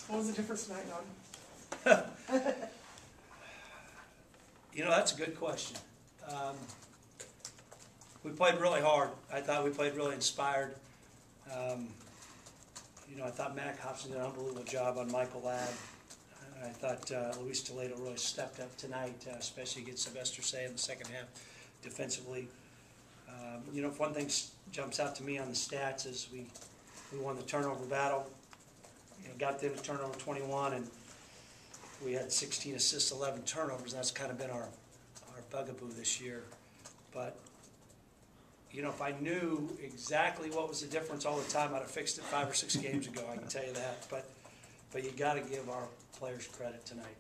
What was the difference tonight, Don? You know, that's a good question. We played really hard. I thought we played really inspired. You know, I thought Mac Hobson did an unbelievable job on Michael Ladd. I thought Luis Toledo really stepped up tonight, especially against Sylvester Say in the second half defensively. You know, if one thing jumps out to me on the stats is we won the turnover battle. You know, got them to turnover 21, and we had 16 assists, 11 turnovers. That's kind of been our bugaboo this year. But, you know, if I knew exactly what was the difference all the time, I'd have fixed it 5 or 6 games ago, I can tell you that. But you got to give our players credit tonight.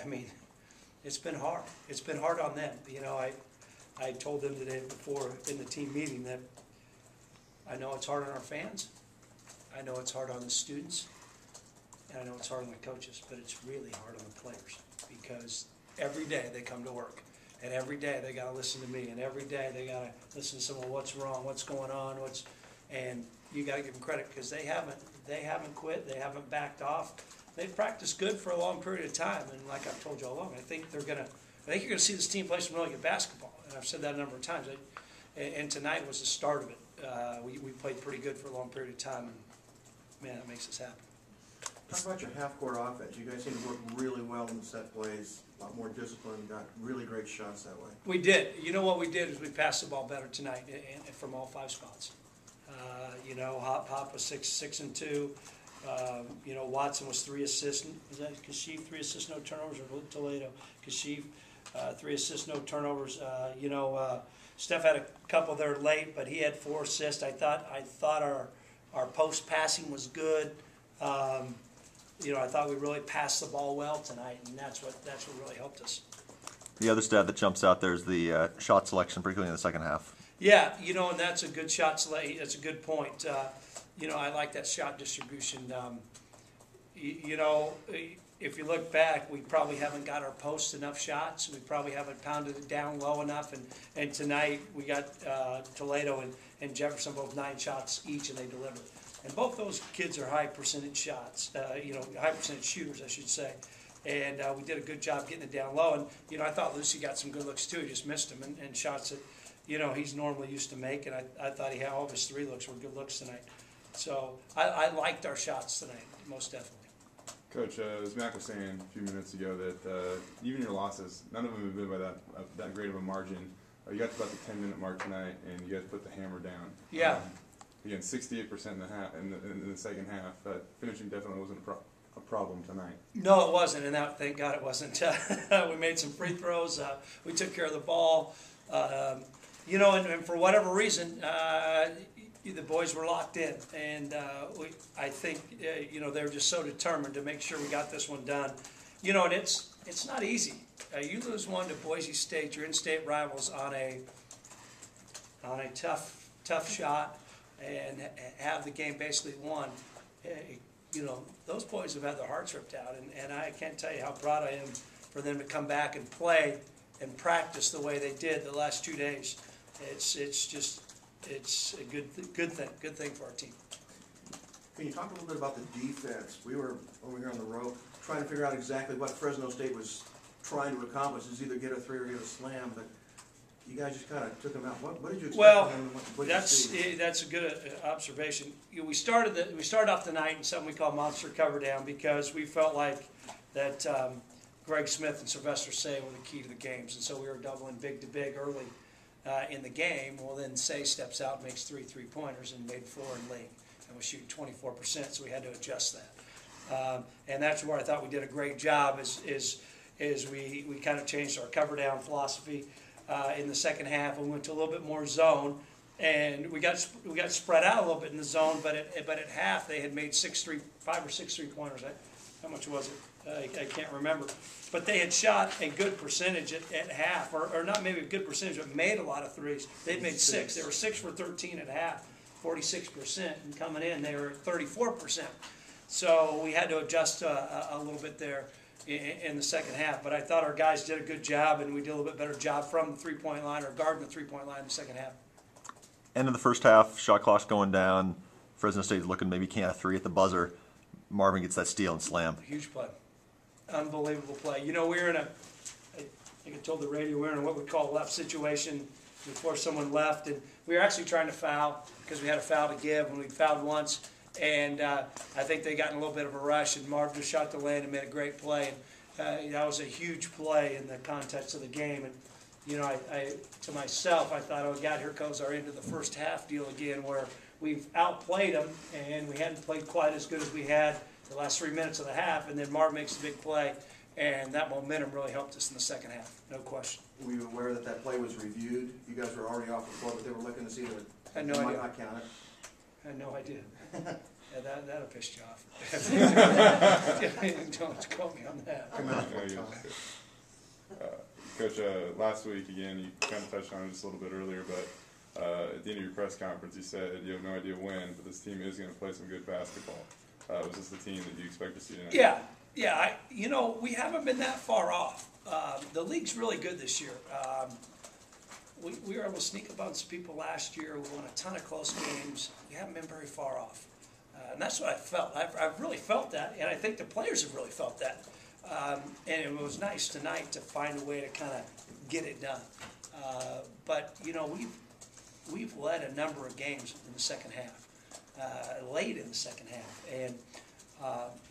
I mean, it's been hard. It's been hard on them. You know, I told them today before in the team meeting that I know it's hard on our fans. I know it's hard on the students. And I know it's hard on the coaches, but it's really hard on the players because every day they come to work, and every day they got to listen to me, and every day they got to listen to someone. What's wrong? What's going on? And you got to give them credit because they haven't quit. They haven't backed off. They've practiced good for a long period of time, and like I've told you all along, I think you're going to see this team play some really good basketball, and I've said that a number of times. And tonight was the start of it. We played pretty good for a long period of time, and man, it makes us happy. Talk about your half-court offense. You guys seem to work really well in the set plays, a lot more discipline, got really great shots that way. We did. You know what we did is we passed the ball better tonight and from all 5 spots. You know, Hop was 6 and 2. You know, Watson was 3 assists. Was that Kashif, 3 assists, no turnovers, or Toledo? Kashif, 3 assists, no turnovers. You know, Steph had a couple there late, but he had 4 assists. I thought our post passing was good. You know, I thought we really passed the ball well tonight, and that's what really helped us. The other stat that jumps out there is the shot selection, particularly in the second half. Yeah, you know, and that's a good shot selection. That's a good point. You know, I like that shot distribution. You know, if you look back, we probably haven't got our posts enough shots. We probably haven't pounded it down low enough. And tonight we got Toledo and Jefferson both 9 shots each, and they delivered. And both those kids are high percentage shots, you know, high percentage shooters, I should say. And we did a good job getting it down low. And, you know, I thought Lucy got some good looks too. He just missed them and shots that, you know, he's normally used to make. And I thought he had all of his 3 looks were good looks tonight. So I liked our shots tonight, most definitely. Coach, as Mac was saying a few minutes ago, that even your losses, none of them have been by that great of a margin. You got to about the 10-minute mark tonight, and you guys put the hammer down. Yeah. Again, 68% in the half in the second half. Finishing definitely wasn't a problem tonight. No, it wasn't, and thank God it wasn't. We made some free throws. We took care of the ball. You know, and for whatever reason, the boys were locked in, and I think you know, they were just so determined to make sure we got this one done. You know, and it's not easy. You lose one to Boise State, your in-state rivals, on a tough shot, and have the game basically won. You know, those boys have had their hearts ripped out, and I can't tell you how proud I am for them to come back and play and practice the way they did the last 2 days. It's a good thing for our team. Can you talk a little bit about the defense? We were over here on the road trying to figure out exactly what Fresno State was trying to accomplish, is either get a 3 or get a slam, but you guys just kind of took them out. What did you expect? Well, what that's a good observation. We started off the night in something we call monster cover down because we felt like that Greg Smith and Sylvester Say were the key to the games, and so we were doubling big to big early in the game. Well, then Say steps out, makes 3 3-pointers, and made 4 in late, and was shooting 24%. So we had to adjust that, and that's where I thought we did a great job. Is we kind of changed our cover down philosophy. In the second half, we went to a little bit more zone, and we got spread out a little bit in the zone. But at half, they had made 5 or 6 3-pointers. How much was it? I can't remember. But they had shot a good percentage at half, or not maybe a good percentage, but made a lot of threes. They'd made 6. They were 6 for 13 at half, 46%, and coming in they were 34%. So we had to adjust a little bit there in the second half, but I thought our guys did a good job, and we did a little bit better job from the 3-point line or guarding the 3-point line in the second half. End of the first half, shot clock's going down. Fresno State's looking maybe can't have 3 at the buzzer. Marvin gets that steal and slam. Huge play. Unbelievable play. You know, we were in I think I told the radio, we were in what we call a left situation before someone left, and we were actually trying to foul because we had a foul to give, and we fouled once, and I think they got in a little bit of a rush, and Marvin just shot the lane and made a great play. And that was a huge play in the context of the game, and you know, I to myself, I thought, oh God, here comes our end of the first half deal again, where we've outplayed them, and we hadn't played quite as good as we had the last 3 minutes of the half, and then Marv makes a big play, and that momentum really helped us in the second half, no question. Were you aware that that play was reviewed? You guys were already off the floor, but they were looking to see that I had no you might idea. not count it. I had no idea. Yeah, that'll piss you off. Don't quote me on that. Coach, last week, again, you kind of touched on it just a little bit earlier, but at the end of your press conference, you said you have no idea when, but this team is going to play some good basketball. Was this the team that you expect to see tonight? Yeah. You know, we haven't been that far off. The league's really good this year. We were able to sneak up on some people last year. We won a ton of close games. We haven't been very far off. And that's what I felt. I've really felt that, and I think the players have really felt that. And it was nice tonight to find a way to kind of get it done. But, you know, we've led a number of games in the second half, late in the second half. And,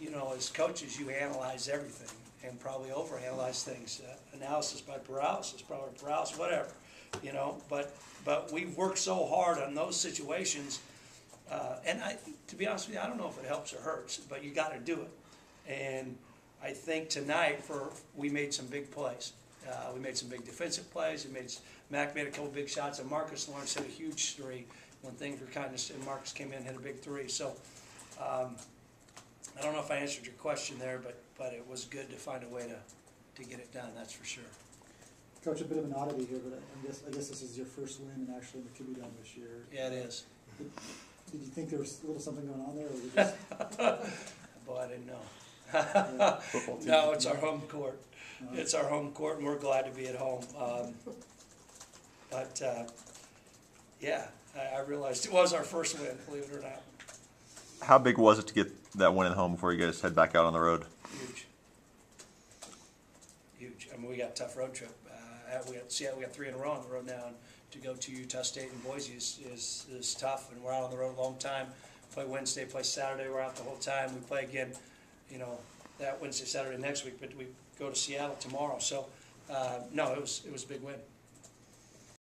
you know, as coaches, you analyze everything and probably overanalyze things. Analysis by paralysis, probably paralysis, whatever, you know. But we've worked so hard on those situations. And to be honest with you, I don't know if it helps or hurts, but you got to do it. And I think tonight we made some big plays. We made some big defensive plays. Mac made a couple big shots, and Marcus Lawrence hit a huge three when things were kind of. And Marcus came in and hit a big three. So I don't know if I answered your question there, but it was good to find a way to get it done. That's for sure. Coach, a bit of an oddity here, but I guess this is your first win and actually in the QB dome this year. Yeah, it is. Did you think there was a little something going on there, or was it just... Boy, I didn't know. Yeah. No, it's our home court. It's our home court, and we're glad to be at home. Yeah, I realized it was our first win, believe it or not. How big was it to get that win at home before you guys head back out on the road? Huge. I mean, we got a tough road trip. We got 3 in a row on the road now, and to go to Utah State and Boise is tough, and we're out on the road a long time. Play Wednesday, play Saturday, we're out the whole time. We play again, you know, that Wednesday, Saturday next week, but we go to Seattle tomorrow. So, no, it was a big win.